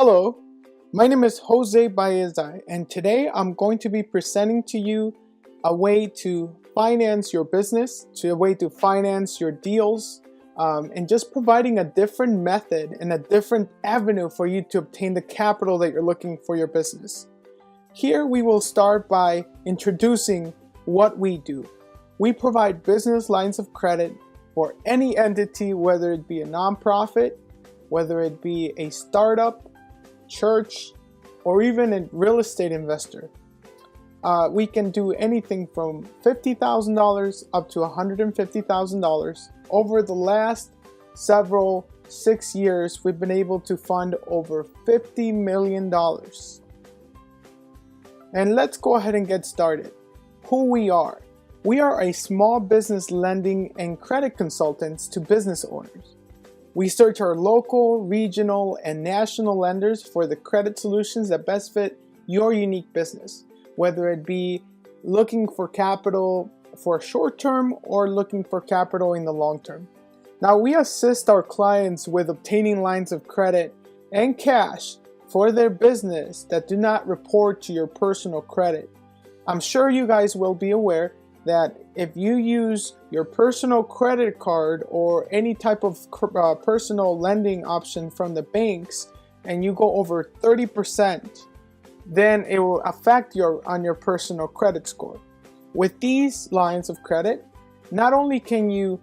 Hello, my name is Jose Baezai, and today I'm going to be presenting to you a way to finance your business, a way to finance your deals, and just providing a different method and a different avenue for you to obtain the capital that you're looking for your business. Here we will start by introducing what we do. We provide business lines of credit for any entity, whether it be a nonprofit, whether it be a startup, church, or even a real estate investor. We can do anything from $50,000 up to $150,000. Over the last 6 years, we've been able to fund over $50 million. And let's go ahead and get started. Who we are. We are a small business lending and credit consultants to business owners. We search our local, regional, and national lenders for the credit solutions that best fit your unique business, whether it be looking for capital for short term or looking for capital in the long term. Now, we assist our clients with obtaining lines of credit and cash for their business that do not report to your personal credit. I'm sure you guys will be aware that if you use your personal credit card or any type of personal lending option from the banks and you go over 30%, then it will affect your personal credit score. With these lines of credit, not only can you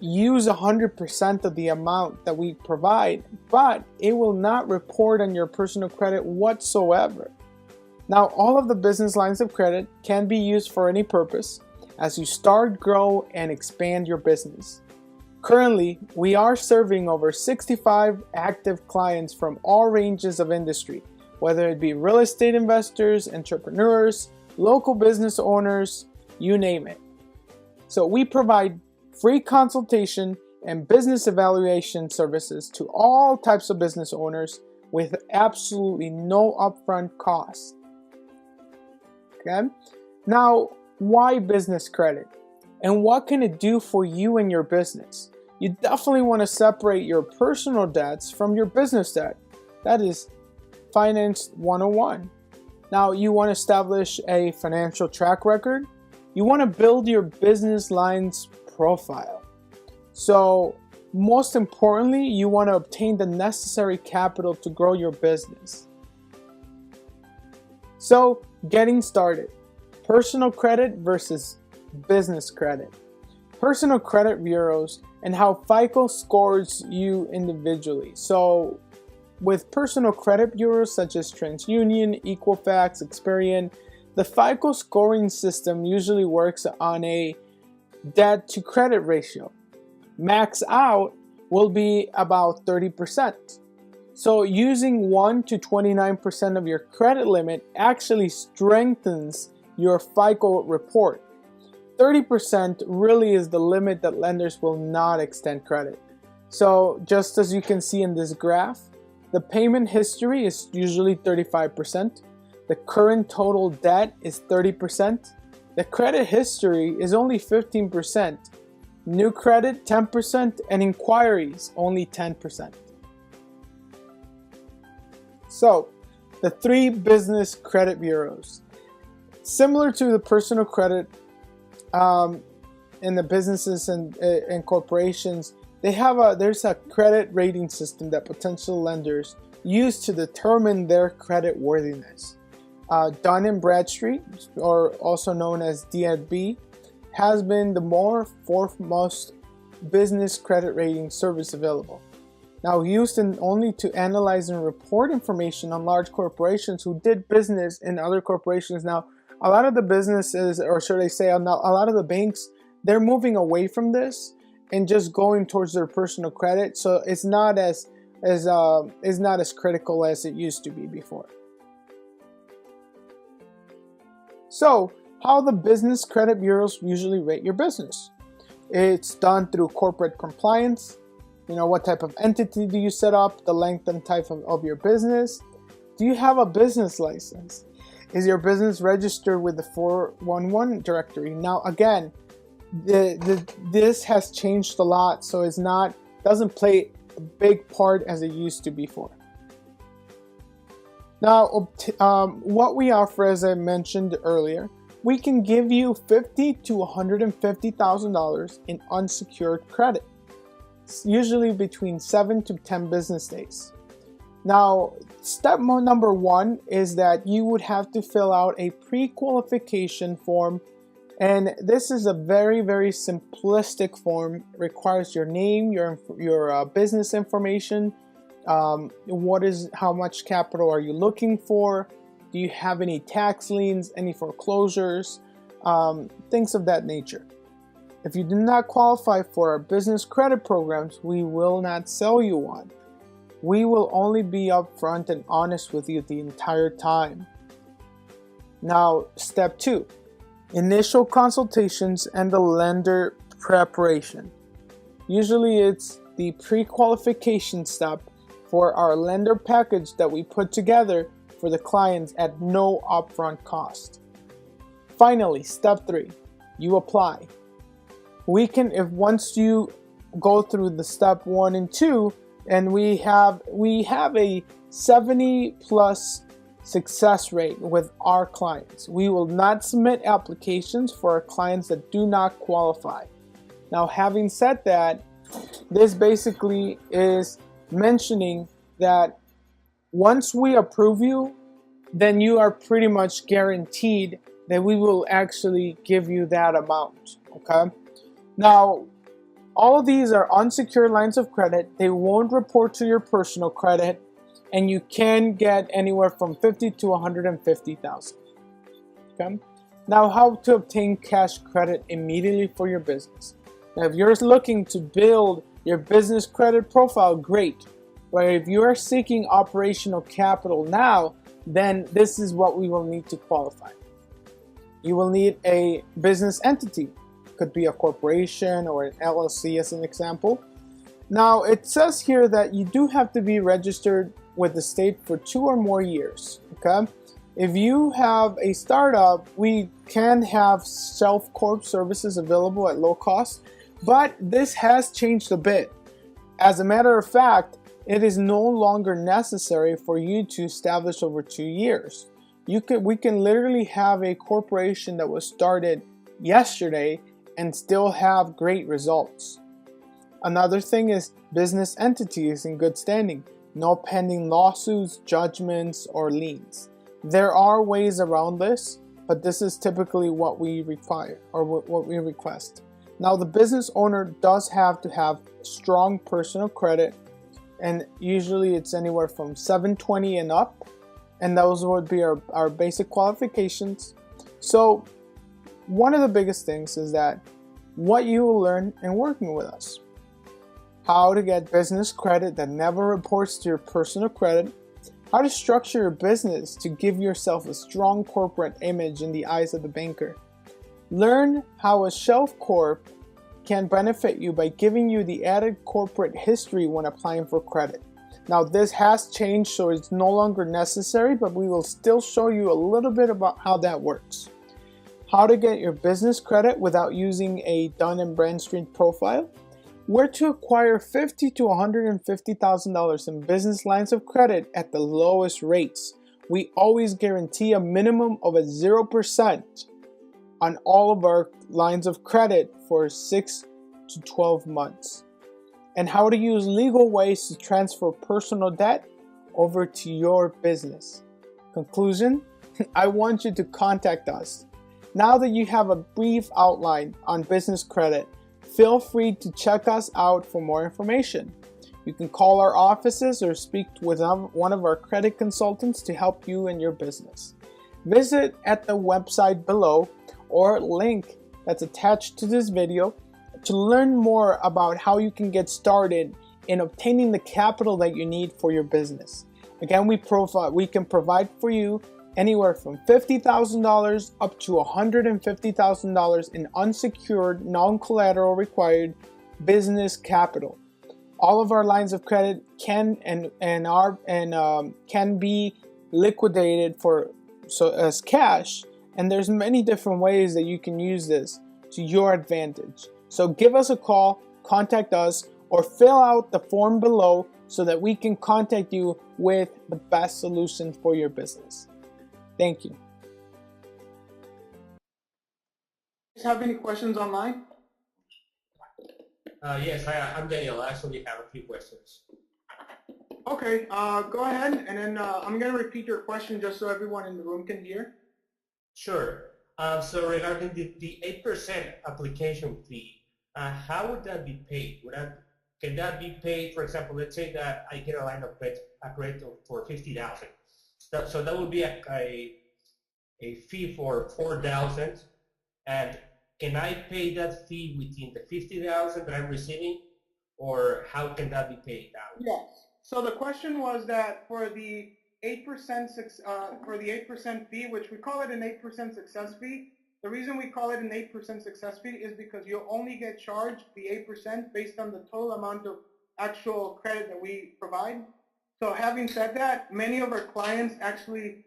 use 100% of the amount that we provide, but it will not report on your personal credit whatsoever. Now, all of the business lines of credit can be used for any purpose as you start, grow, and expand your business. Currently, we are serving over 65 active clients from all ranges of industry, whether it be real estate investors, entrepreneurs, local business owners, you name it. So we provide free consultation and business evaluation services to all types of business owners with absolutely no upfront cost. Okay? Now, why business credit? And what can it do for you and your business? You definitely want to separate your personal debts from your business debt. That is Finance 101. Now, you want to establish a financial track record. You want to build your business lines profile. So, most importantly, you want to obtain the necessary capital to grow your business. So, getting started. Personal credit versus business credit. Personal credit bureaus and how FICO scores you individually. So with personal credit bureaus such as TransUnion, Equifax, Experian, the FICO scoring system usually works on a debt to credit ratio. Max out will be about 30%. So using 1 to 29% of your credit limit actually strengthens your FICO report. 30% really is the limit that lenders will not extend credit. So just as you can see in this graph, the payment history is usually 35%. The current total debt is 30%. The credit history is only 15%. New credit 10% and inquiries only 10%. So the 3 business credit bureaus. Similar to the personal credit in the businesses and corporations, there's a credit rating system that potential lenders use to determine their credit worthiness. Dun & Bradstreet, or also known as D&B, has been the foremost business credit rating service available. Now used only to analyze and report information on large corporations who did business in other corporations. Now, a lot of the businesses, or should I say a lot of the banks, they're moving away from this and just going towards their personal credit. So it's not as critical as it used to be before. So how the business credit bureaus usually rate your business? It's done through corporate compliance. You know, what type of entity do you set up? The length and type of your business. Do you have a business license? Is your business registered with the 411 directory? Now, again, this has changed a lot, so doesn't play a big part as it used to before. Now, what we offer, as I mentioned earlier, we can give you $50,000 to $150,000 in unsecured credit. It's usually between 7 to 10 business days. Now, step number one is that you would have to fill out a pre-qualification form, and this is a very, very simplistic form. It requires your name, your business information, how much capital are you looking for, do you have any tax liens, any foreclosures, things of that nature. If you do not qualify for our business credit programs, we will not sell you one. We will only be upfront and honest with you the entire time. Now, step two, initial consultations and the lender preparation. Usually it's the pre-qualification step for our lender package that we put together for the clients at no upfront cost. Finally, step three, you apply. Once you go through the step 1 and 2, and we have a 70+ success rate with our clients. We will not submit applications for our clients that do not qualify. Now, having said that, this basically is mentioning that once we approve you, then you are pretty much guaranteed that we will actually give you that amount, okay? Now, all of these are unsecured lines of credit. They won't report to your personal credit, and you can get anywhere from $50,000 to $150,000. Okay? Now, how to obtain cash credit immediately for your business. Now, if you're looking to build your business credit profile, great. But if you are seeking operational capital now, then this is what we will need to qualify. You will need a business entity. Could be a corporation or an LLC as an example. Now, it says here that you do have to be registered with the state for 2 or more years, okay? If you have a startup, we can have self-corp services available at low cost, but this has changed a bit. As a matter of fact, it is no longer necessary for you to establish over 2 years. We can literally have a corporation that was started yesterday and still have great results. Another thing is business entities in good standing, no pending lawsuits, judgments, or liens. There are ways around this, but this is typically what we require or what we request. Now, the business owner does have to have strong personal credit, and usually it's anywhere from 720 and up, and those would be our basic qualifications. So one of the biggest things is that what you will learn in working with us. How to get business credit that never reports to your personal credit. How to structure your business to give yourself a strong corporate image in the eyes of the banker. Learn how a shelf corp can benefit you by giving you the added corporate history when applying for credit. Now, this has changed, so it's no longer necessary, but we will still show you a little bit about how that works. How to get your business credit without using a Dun & Bradstreet profile. Where to acquire $50,000 to $150,000 in business lines of credit at the lowest rates. We always guarantee a minimum of 0% on all of our lines of credit for 6 to 12 months. And how to use legal ways to transfer personal debt over to your business. Conclusion, I want you to contact us. Now that you have a brief outline on business credit, feel free to check us out for more information. You can call our offices or speak with one of our credit consultants to help you in your business. Visit at the website below or link that's attached to this video to learn more about how you can get started in obtaining the capital that you need for your business. Again, we can provide for you anywhere from $50,000 up to $150,000 in unsecured, non-collateral required business capital. All of our lines of credit can be liquidated as cash, and there's many different ways that you can use this to your advantage. So give us a call, contact us, or fill out the form below so that we can contact you with the best solution for your business. Thank you. Have any questions online? Yes, I'm Daniel. I actually have a few questions. Okay, go ahead, and then I'm going to repeat your question just so everyone in the room can hear. Sure. So regarding the 8% application fee, how would that be paid? Can that be paid, for example, let's say that I get a line of credit for $50,000. So that would be a fee for $4,000, and can I pay that fee within the $50,000 that I'm receiving, or how can that be paid out? Yes. So the question was that for the 8% fee, which we call it an 8% success fee. The reason we call it an 8% success fee is because you'll only get charged the 8% based on the total amount of actual credit that we provide. So having said that, many of our clients actually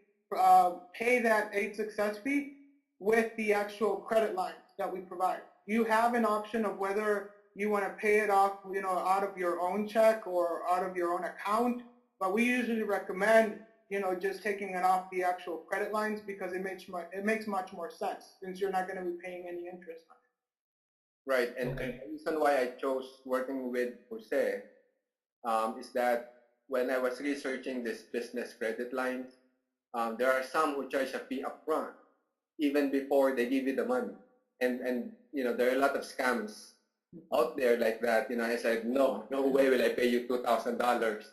pay that 8% success fee with the actual credit lines that we provide. You have an option of whether you want to pay it off, out of your own check or out of your own account, but we usually recommend, just taking it off the actual credit lines because it makes much more sense since you're not going to be paying any interest on it. Right, and the reason why I chose working with Jose is that when I was researching this business credit lines, there are some who charge a fee upfront, even before they give you the money, and there are a lot of scams out there like that. I said, no way will I pay you $2,000,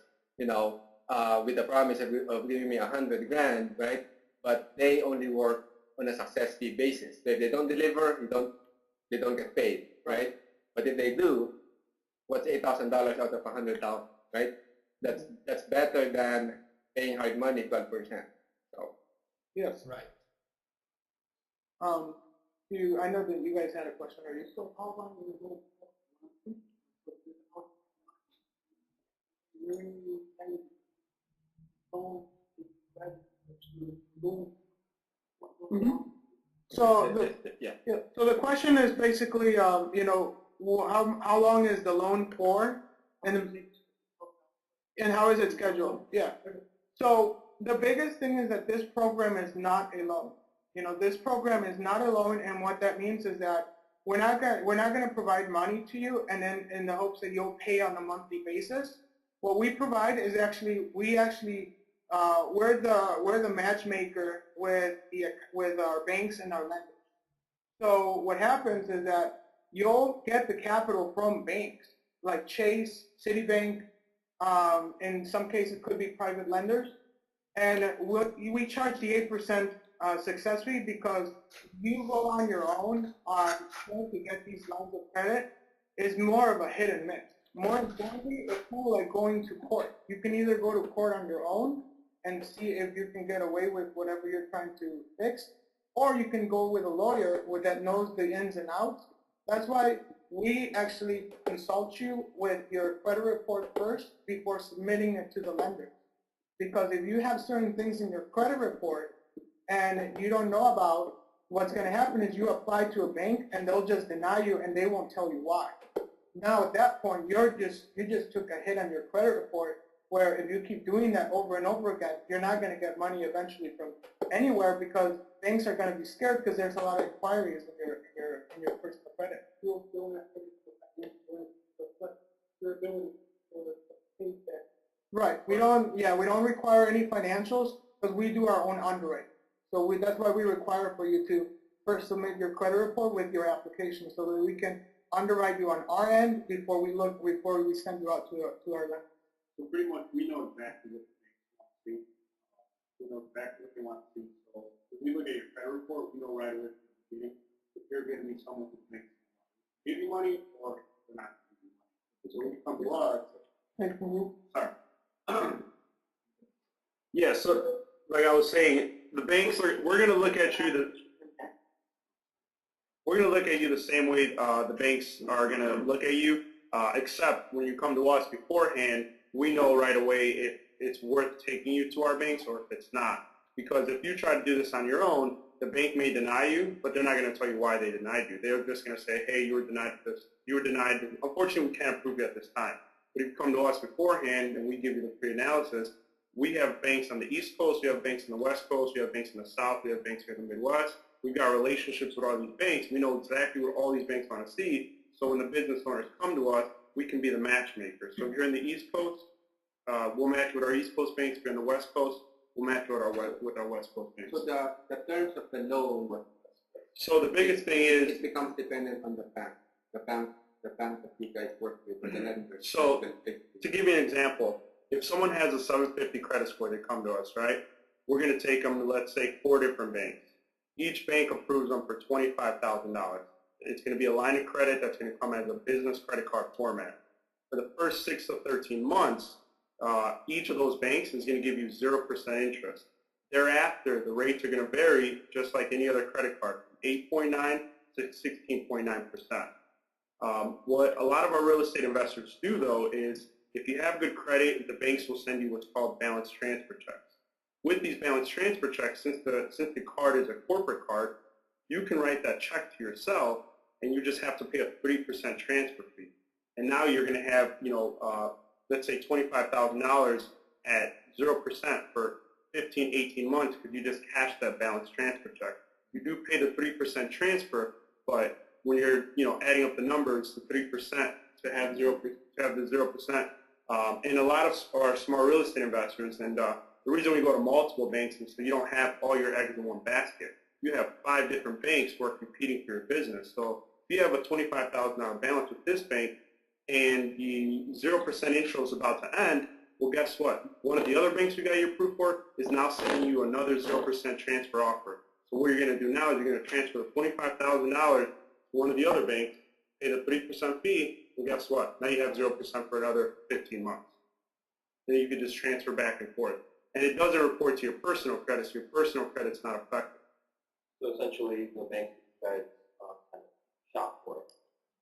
with the promise of giving me $100,000, right? But they only work on a success fee basis. So if they don't deliver, they don't get paid, right? But if they do, what's $8,000 out of $100,000, right? That's better than paying hard money 12%. So yes, right. I know that you guys had a question. Are you still calling? Mm-hmm. So the question is basically, how long is the loan for, and how is it scheduled? Yeah. So the biggest thing is that this program is not a loan. This program is not a loan, and what that means is that we're not going to provide money to you and then in the hopes that you'll pay on a monthly basis. What we provide is we're the matchmaker with our banks and our lenders. So what happens is that you'll get the capital from banks like Chase, Citibank, in some cases it could be private lenders, and we charge the 8% success fee because you go on your own to get these lines of credit is more of a hit and miss. More importantly, it's more like going to court. You can either go to court on your own and see if you can get away with whatever you're trying to fix, or you can go with a lawyer that knows the ins and outs. That's why we actually consult you with your credit report first before submitting it to the lender. Because if you have certain things in your credit report and you don't know about, what's going to happen is you apply to a bank and they'll just deny you and they won't tell you why. Now at that point, you just took a hit on your credit report, where if you keep doing that over and over again, you're not going to get money eventually from anywhere because banks are going to be scared because there's a lot of inquiries in your personal credit. Right. We don't require any financials because we do our own underwriting. So that's why we require for you to first submit your credit report with your application so that we can underwrite you on our end before we send you out to our lender. So pretty much we know exactly what they want to see. We know exactly what they want to see. So if we look at your credit report, we know right away from the beginning if you're going to be someone who makes give you money or they're not going to give you money. So when you come to us, sorry. Yeah, so like I was saying, the banks we're going to look at you the same way the banks are going to look at you, except when you come to us beforehand, we know right away if it's worth taking you to our banks or if it's not. Because if you try to do this on your own, the bank may deny you, but they're not going to tell you why they denied you. They're just going to say, hey, you were denied this. You were denied. Unfortunately, we can't approve you at this time. But if you come to us beforehand and we give you the pre-analysis, we have banks on the East Coast, we have banks on the West Coast, we have banks in the South, we have banks here in the Midwest. We've got relationships with all these banks. We know exactly what all these banks want to see. So when the business owners come to us, we can be the matchmaker. So if you're in the East Coast, we'll match with our East Coast banks. If you're in the West Coast, we'll match with our West Coast banks. So the terms of the loan, so the biggest thing is it becomes dependent on the bank that you guys work with, or the lender. So to give you an example, if someone has a 750 credit score, they come to us, right? We're going to take them to, let's say, 4 different banks. Each bank approves them for $25,000. It's going to be a line of credit that's going to come as a business credit card format. For the first 6 to 13 months, each of those banks is going to give you 0% interest. Thereafter, the rates are going to vary just like any other credit card, 8.9 to 16.9%. What a lot of our real estate investors do, though, is if you have good credit, the banks will send you what's called balance transfer checks. With these balance transfer checks, since the card is a corporate card, you can write that check to yourself, and you just have to pay a 3% transfer fee. And now you're going to have, let's say $25,000 at 0% for 15, 18 months because you just cashed that balance transfer check. You do pay the 3% transfer, but when you're, adding up the numbers, the 3% to have the 0%, and a lot of our smart real estate investors, and the reason we go to multiple banks is so you don't have all your eggs in one basket. You have 5 different banks who are competing for your business. So if you have a $25,000 balance with this bank and the 0% intro is about to end, well, guess what? One of the other banks we got you approved for is now sending you another 0% transfer offer. So what you're going to do now is you're going to transfer the $25,000 to one of the other banks, pay the 3% fee, and guess what? Now you have 0% for another 15 months. Then you can just transfer back and forth. And it doesn't report to your personal credit, so your personal credit's not affected. So essentially, the bank guys kind of shop for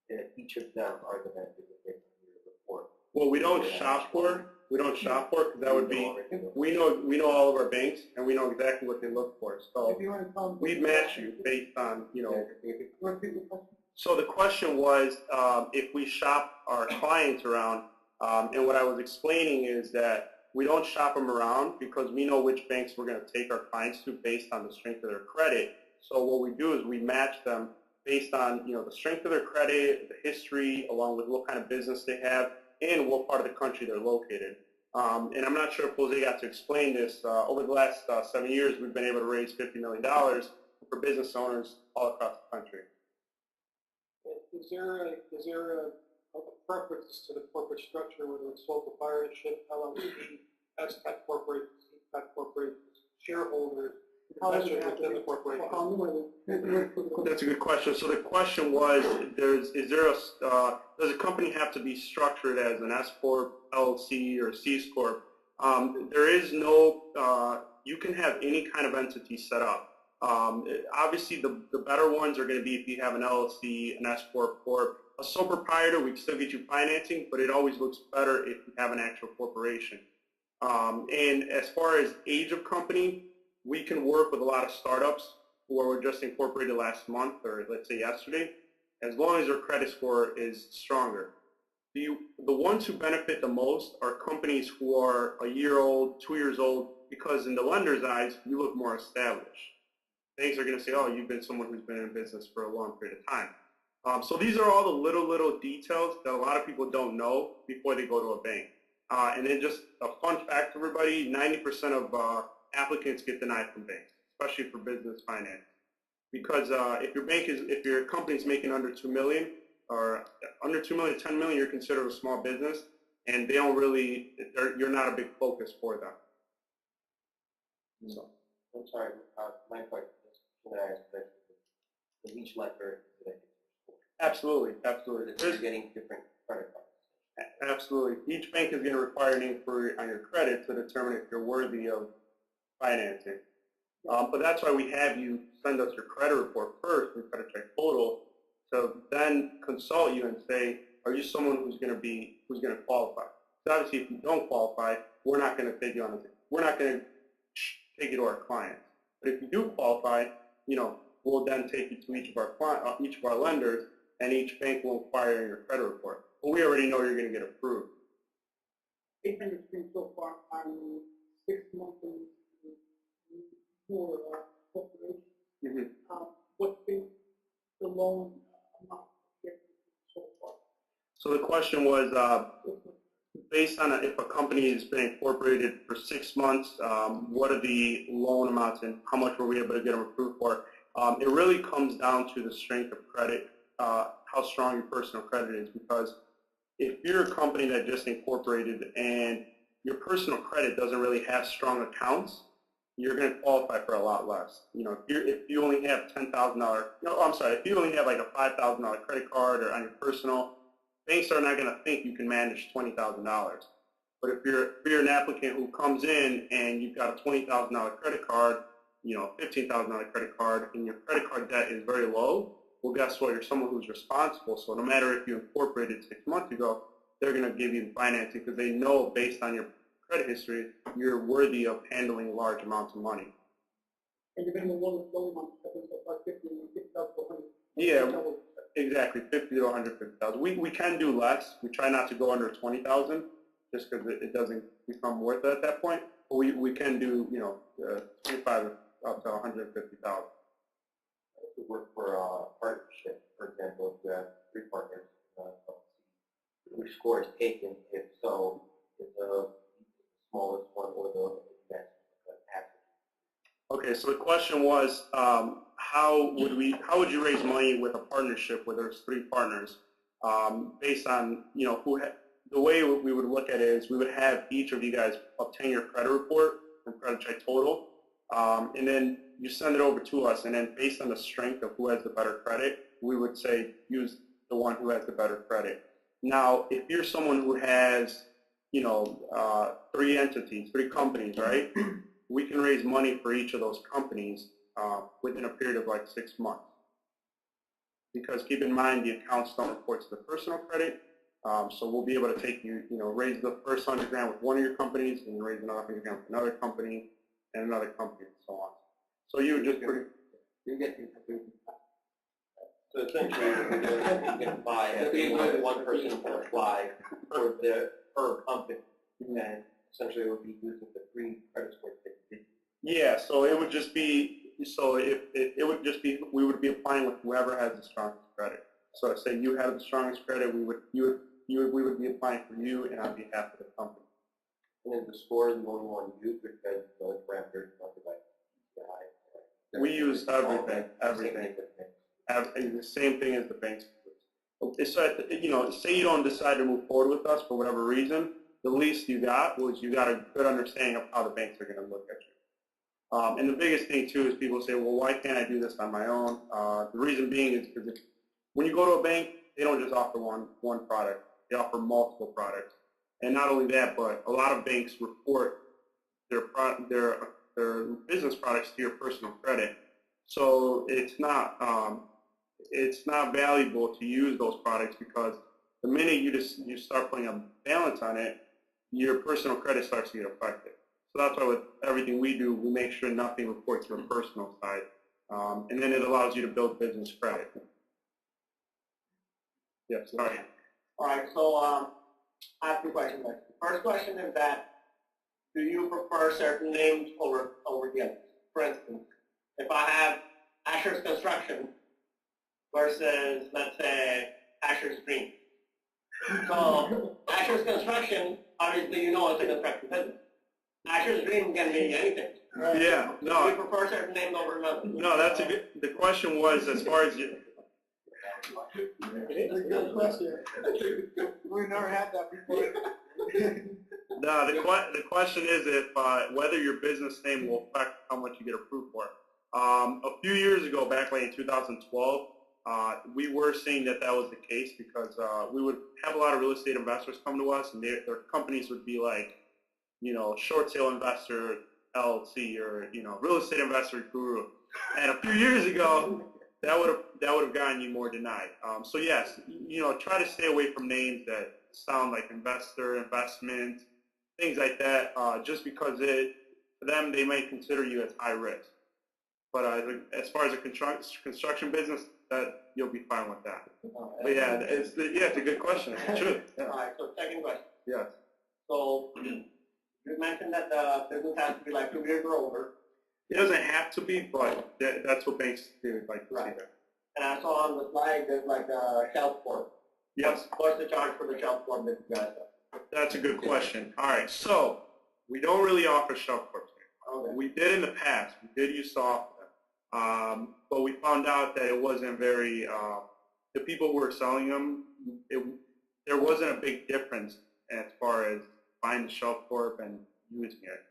it. Each of them are going to do the your report. Well, we don't shop for. We don't shop for because that would be. We know all of our banks and we know exactly what they look for. So we match you based on So the question was if we shop our clients around, and what I was explaining is that we don't shop them around because we know which banks we're going to take our clients to based on the strength of their credit. So what we do is we match them based on the strength of their credit, the history, along with what kind of business they have, and what part of the country they're located. And I'm not sure if Jose got to explain this. Over the last 7 years, we've been able to raise $50 million for business owners all across the country. Is there a preference to the corporate structure, whether it's sole proprietorship, LLC, S-type corporate, C-type corporate, shareholders, investors within the corporation? That's a good question. So the question was, does a company have to be structured as an S Corp, LLC, or C Corp? There is no, you can have any kind of entity set up. Obviously, the better ones are going to be if you have an LLC, an S Corp, or a sole proprietor. We can still get you financing, but it always looks better if you have an actual corporation. And as far as age of company, we can work with a lot of startups who were just incorporated last month or let's say yesterday, as long as their credit score is stronger. The ones who benefit the most are companies who are a year old, 2 years old, because in the lender's eyes, you look more established. Banks are going to say, oh, you've been someone who's been in business for a long period of time. So these are all the little details that a lot of people don't know before they go to a bank. And then just a fun fact to everybody, 90% of applicants get denied from banks, especially for business finance. Because if your company is making under $2 million or under $2 million, $10 million, you're considered a small business, and they don't really, you're not a big focus for them. So, I'm sorry, my question is, should I ask that each lender today? Absolutely. They're getting different credit cards. Absolutely. Each bank is going to require an inquiry on your credit to determine if you're worthy of financing. But that's why we have you send us your credit report first, your credit check total, to then consult you and say, are you someone who's going to qualify? So obviously, if you don't qualify, we're not going to take you on. We're not going to take you to our clients. But if you do qualify, we'll then take you to each of our lenders, and each bank will inquire in your credit report. But we already know you're going to get approved. 800 streams so far on 6 months and more corporations. Mm-hmm. What's been the loan amount so far? So the question was, based on if a company has been incorporated for 6 months, what are the loan amounts and how much were we able to get them approved for? It really comes down to the strength of credit, how strong your personal credit is, because if you're a company that just incorporated and your personal credit doesn't really have strong accounts, you're going to qualify for a lot less. You know, if you only have $10,000, if you only have like a $5,000 credit card or on your personal, banks are not going to think you can manage $20,000. But if you're an applicant who comes in and you've got a $20,000 credit card, you know, $15,000 credit card, and your credit card debt is very low, well, guess what? You're someone who's responsible. So no matter if you incorporated 6 months ago, they're going to give you the financing because they know based on your credit history, you're worthy of handling large amounts of money. And you're going to loan amount, I think so far 50 to 100. Yeah, exactly, 50 to 150,000. We can do less. We try not to go under 20,000, just because it doesn't become worth it at that point. But we can do, you know, 25 up to 150,000. If we work for a partnership, for example, if you have 3 partners, which score is taken? If so, is the smallest one or the best? Okay, so the question was, how would you raise money with a partnership where there's 3 partners? Based on, you know, the way we would look at it is we would have each of you guys obtain your credit report from Credit Check Total, and then you send it over to us, and then based on the strength of who has the better credit, we would say use the one who has the better credit. Now, if you're someone who has, you know, 3 entities, 3 companies, right? We can raise money for each of those companies within a period of like 6 months. Because keep in mind, the accounts don't report to the personal credit, so we'll be able to take you know, raise the first 100 grand with one of your companies, and raise another 100 grand with another company, and another company, and so on. So you would just you get so essentially, you can buy one person can apply for per company, and essentially it would be using the 3 credit scores that you did. Yeah, so it would just be, it would just be, we would be applying with whoever has the strongest credit. So say you have the strongest credit, we would be applying for you and on behalf of the company. And then the score is the only one you use because the parameters are like PTI. We use everything. The same thing as the banks. So, you know, say you don't decide to move forward with us for whatever reason, the least you got was you got a good understanding of how the banks are going to look at you. And the biggest thing, too, is people say, well, why can't I do this on my own? The reason being is because when you go to a bank, they don't just offer one product. They offer multiple products. And not only that, but a lot of banks report their business products to your personal credit. So it's not valuable to use those products because the minute you start putting a balance on it, your personal credit starts to get affected. So that's why with everything we do, we make sure nothing reports to your personal side. And then it allows you to build business credit. Yes, sorry. All right, so I have 2 questions. The first question is that, do you prefer certain names over the others? For instance, if I have Asher's Construction versus, let's say, Asher's Dream. So Asher's Construction, obviously you know it's a construction business. Asher's Dream can be anything. Yeah, no. Do you prefer certain names over another? No, that's a good, the question was as far as you. It's a good question. We've never had that before. No, the question is if whether your business name will affect how much you get approved for. A few years ago, back like in 2012, we were seeing that was the case because we would have a lot of real estate investors come to us, and their companies would be like, you know, Short Sale Investor LLC or, you know, Real Estate Investor Guru. And a few years ago, that would have gotten you more denied. So yes, you know, try to stay away from names that sound like investor, investment, things like that. Just because for them, they might consider you as high risk. But as far as a construction business, that you'll be fine with that. But yeah, it's a good question. It's true. Yeah. All right. So second question. Yes. So you mentioned that the business has to be like 2 years or older. It doesn't have to be, but that's what banks do, like to see Right. that. And I saw on the slide there's like a shelf board. Yes. What's the charge for the shelf board that you guys have? That's a good question. All right, so we don't really offer shelf corps anymore. Okay. We did in the past. We did used to offer them, but we found out that it wasn't very. The people who were selling them, there wasn't a big difference as far as buying the shelf corp and using it.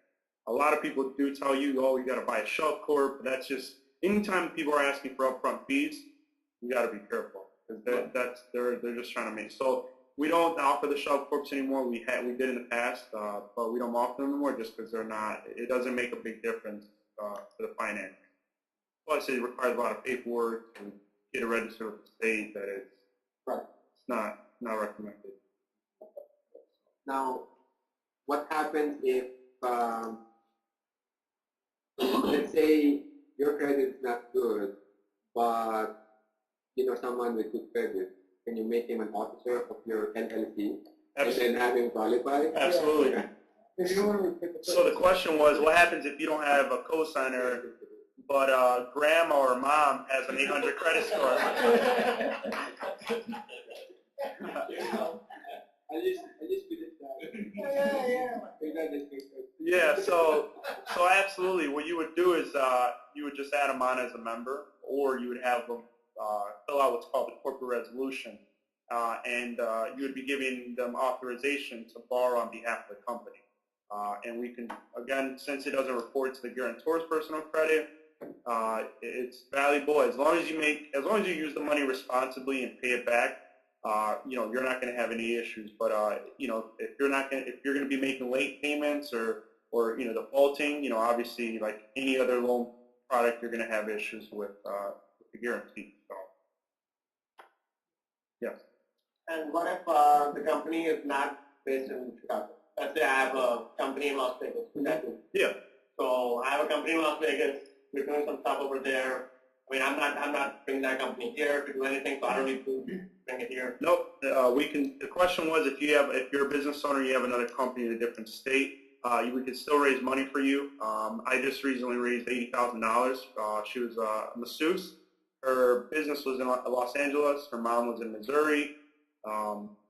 A lot of people do tell you, oh, you got to buy a shelf corp, but that's just anytime people are asking for upfront fees, you got to be careful because they're just trying to make. So we don't offer the shelf corps anymore. We did in the past, but we don't offer them anymore just because they're not. It doesn't make a big difference for the finance. Plus, it requires a lot of paperwork to get it registered with the state that it's not recommended. Now, what happens if, let's say your credit is not good, but you know someone with good credit? Can you make him an officer of your LLC and then have him qualify? Absolutely. So the question was, what happens if you don't have a cosigner, but grandma or mom has an 800 credit score? Yeah, so absolutely. What you would do is you would just add them on as a member, or you would have them fill out what's called the corporate resolution, and you would be giving them authorization to borrow on behalf of the company. And we can, again, since it doesn't report to the guarantor's personal credit, it's valuable as long as you use the money responsibly and pay it back. You're not going to have any issues. But if you're going to be making late payments or defaulting, obviously like any other loan product, you're going to have issues with the guarantee. So, yes. And what if the company is not based in Chicago? Let's say I have a company in Las Vegas. Yeah. So I have a company in Las Vegas. We're doing some stuff over there. I mean, I'm not bringing that company here to do anything, so I don't need to bring it here. Nope. We can. The question was, if you're a business owner, you have another company in a different state, we could still raise money for you. I just recently raised $80,000. She was a masseuse. Her business was in Los Angeles. Her mom was in Missouri.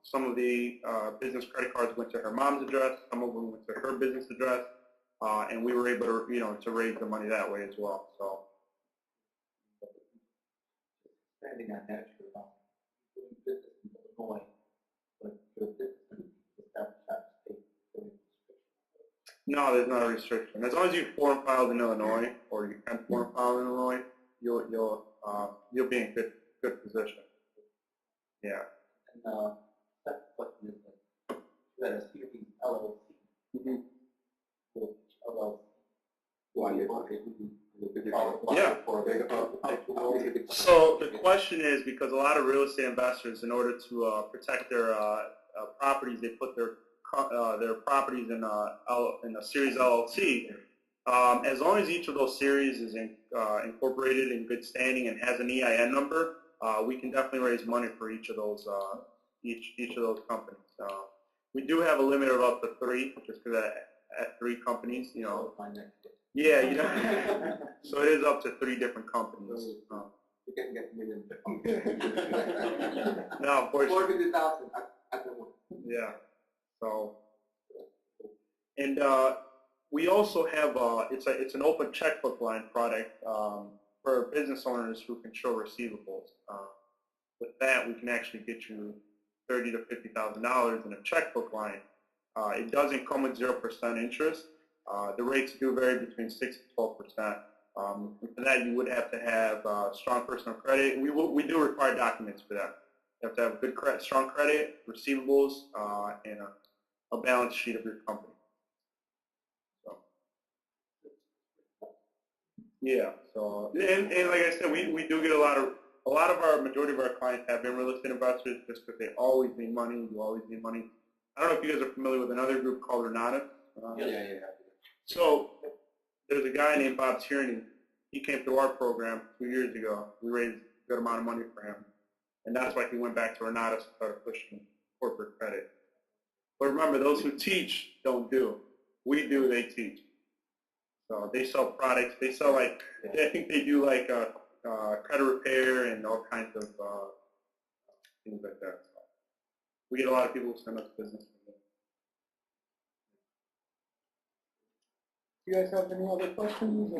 Some of the business credit cards went to her mom's address. Some of them went to her business address, and we were able to, to raise the money that way as well. So. Expanding on that, you're doing business in Illinois, but your business is established out of state. No, there's not a restriction. As long as you form filed in Illinois, or you can form file in Illinois, you'll be in good position. Yeah. And that's what you got a series LLC. Mm-hmm. Yeah. So the question is, because a lot of real estate investors, in order to protect their properties, they put their properties in a series LLC. As long as each of those series is incorporated in good standing and has an EIN number, we can definitely raise money for each of those each of those companies. We do have a limit of up to 3, just because at 3 companies, Yeah, so it is up to 3 different companies. You can get millions. No, of course. 40,000 at the one. Yeah. So, and we also have it's an open checkbook line product for business owners who can show receivables. With that, we can actually get you $30,000 to $50,000 in a checkbook line. It doesn't come with 0% interest. The rates do vary between 6 to 12%. For that, you would have to have strong personal credit. We do require documents for that. You have to have good credit, strong credit, receivables, and a balance sheet of your company. So, yeah. So, and like I said, we do get a lot of our majority of our clients have been real estate investors just because they always need money. You always need money. I don't know if you guys are familiar with another group called Renata. Yeah. So there's a guy named Bob Tierney. He came through our program 2 years ago. We raised a good amount of money for him. And that's why he went back to Renata and started pushing corporate credit. But remember, those who teach don't do. We do, they teach. So they sell products. They sell I think they do credit repair and all kinds of things like that. So we get a lot of people who send us business. Do you guys have any other questions?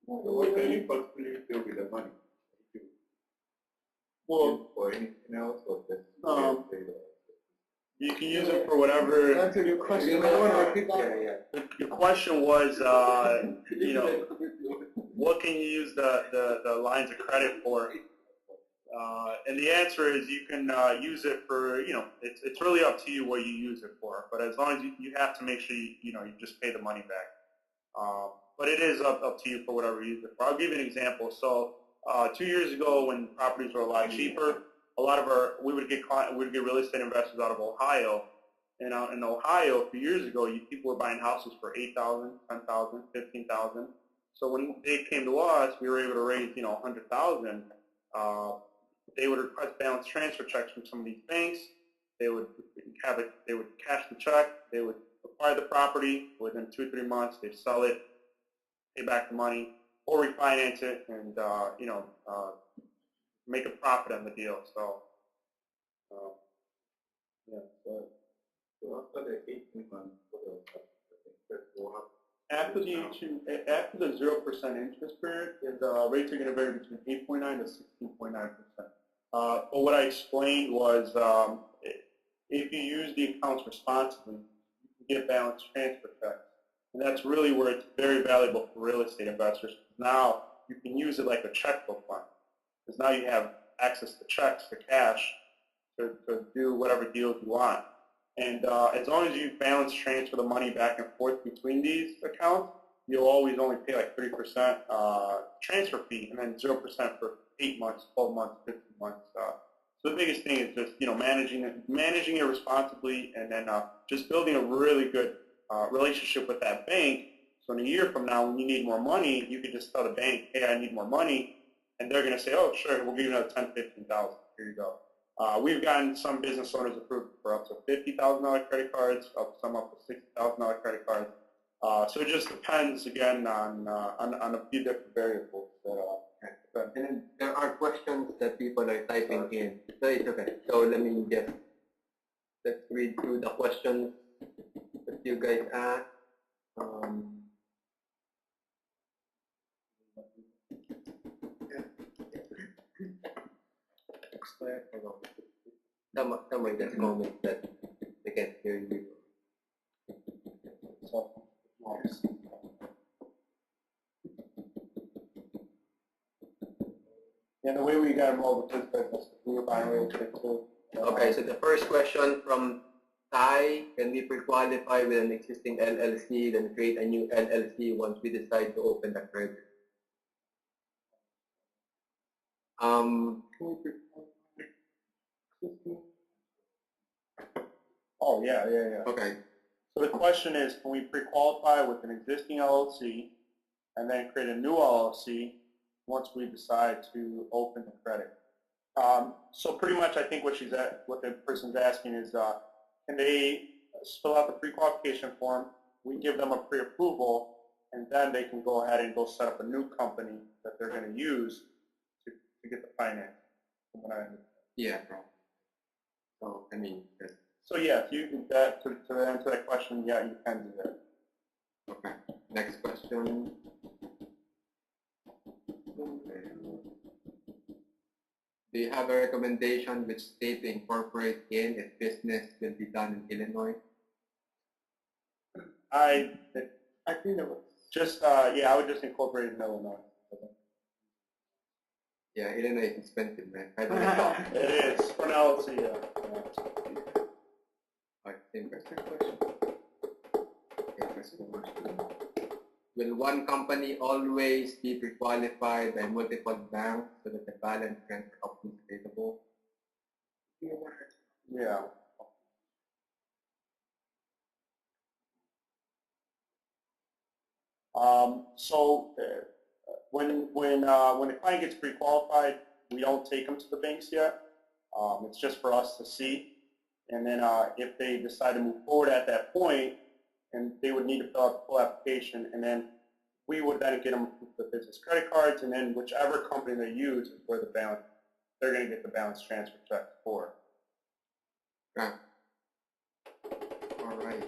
What can you possibly do with the money? Well, or anything else, or just you can use it for whatever. Answer your question. Your question was, what can you use the lines of credit for? And the answer is you can use it for, it's really up to you what you use it for. But as long as you have to make sure you just pay the money back. But it is up to you for whatever you use it for. I'll give you an example. So 2 years ago, when properties were a lot cheaper, we would get real estate investors out of Ohio. And out in Ohio, a few years ago, people were buying houses for $8,000, $10,000, $15,000. So when they came to us, we were able to raise, $100,000. They would request balance transfer checks from some of these banks. They would cash the check. They would acquire the property within 2 or 3 months. They'd sell it, pay back the money, or refinance it, and make a profit on the deal. So, yeah. So after the 18 months, after the 0% interest period, the rates are going to vary between 8.9 to 16.9%. But what I explained was, if you use the accounts responsibly, you can get balance transfer checks, and that's really where it's very valuable for real estate investors. Now you can use it like a checkbook fund, because now you have access to checks, to cash, to do whatever deals you want. And as long as you balance transfer the money back and forth between these accounts, you'll always only pay like 3% transfer fee, and then 0% for 8 months, 12 months, 15 months. So the biggest thing is just managing it responsibly, and then just building a really good relationship with that bank. So in a year from now, when you need more money, you can just tell the bank, hey, I need more money, and they're going to say, oh, sure, we'll give you another $10,000, $15,000. Here you go. We've gotten some business owners approved for up to $50,000 credit cards, some up to $60,000 credit cards. So it just depends, again, on a few different variables. And then there are questions that people are typing in. So it's okay. So let me let's read through the questions that you guys asked. Someone just comments that they can't hear you. Yeah, the way we got involved with this business, we were buying real estate too. Okay, so the first question from Ty, can we pre-qualify with an existing LLC, then create a new LLC once we decide to open the credit? Oh, yeah. Okay. So the question is, can we pre-qualify with an existing LLC and then create a new LLC once we decide to open the credit? So pretty much I think what the person's asking is, can they fill out the pre-qualification form, we give them a pre-approval, and then they can go ahead and go set up a new company that they're going to use to get the finance. Yeah. So, I mean, so yeah, if you to answer that question, yeah, you can do that. okay. Next question. Do you have a recommendation which state to incorporate in if business will be done in Illinois? I think it was just I would just incorporate it in Illinois. Yeah, Illinois is expensive, man. I don't know. It is for an LLC. Interesting question. Will one company always be pre-qualified by multiple banks so that the balance can be available? Yeah. When the client gets pre-qualified, we don't take them to the banks yet. It's just for us to see. And then if they decide to move forward at that point, and they would need to fill out the full application, and then we would then get them the business credit cards, and then whichever company they use is where the balance, they're going to get the balance transfer check for. Ah. All right.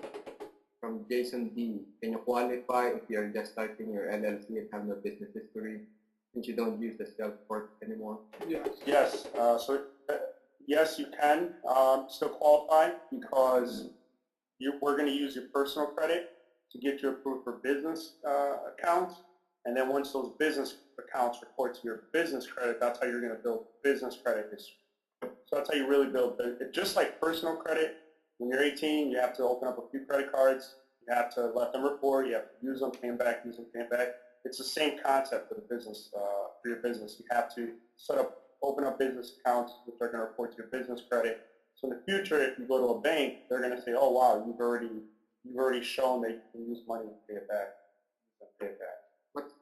From Jason D, can you qualify if you're just starting your LLC and have no business history, since you don't use the self-corp anymore? Yes. Yes. Yes, you can still qualify because we're going to use your personal credit to get you approved for business accounts, and then once those business accounts report to your business credit, that's how you're going to build business credit history. So that's how you really build it. Just like personal credit, when you're 18, you have to open up a few credit cards, you have to let them report, you have to use them, pay them back, use them, pay them back. It's the same concept for the business, for your business. You have to open up business accounts which are going to report to your business credit. So in the future, if you go to a bank, they're going to say, "Oh wow, you've already shown that you can use money and pay it back."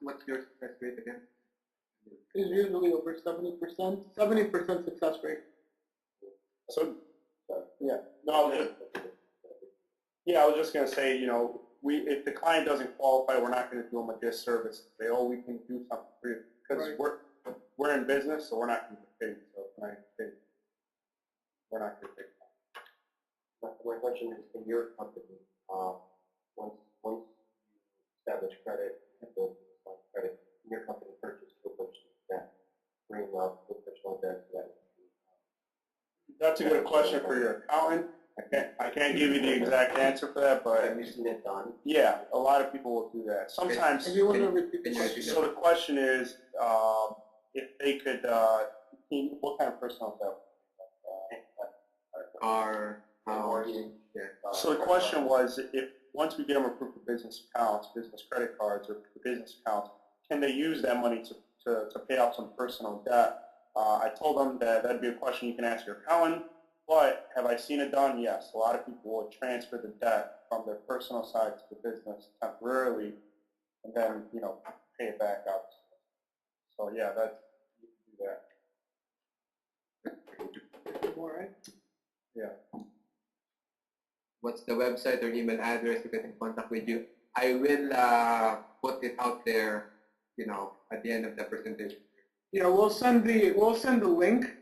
What's your success rate again? It's usually over 70%. 70% success rate. So yeah, no, yeah, I was just going to say, if the client doesn't qualify, we're not going to do them a disservice. Say, "Oh, we can do something for you," because we're in business, so we're not going to get paid. So we're not going to get paid. We're not going to take that. My question is, in your company, once you establish credit and build credit, in your company purchase debt, bring up personal debt to that. That's a good question for your accountant. I can't give you the exact answer for that, but have you seen it done? Yeah, a lot of people will do that. Sometimes. So the question is, if they could, what kind of personal debt? So the question was, if once we get them approved for business accounts, business credit cards, or business accounts, can they use that money to pay off some personal debt? I told them that that'd be a question you can ask your accountant, but have I seen it done? Yes. A lot of people will transfer the debt from their personal side to the business temporarily, and then pay it back out. So yeah, you can do that. All right. Yeah. What's the website or email address to get in contact with you? I will put it out there, at the end of the presentation. Yeah, we'll send the link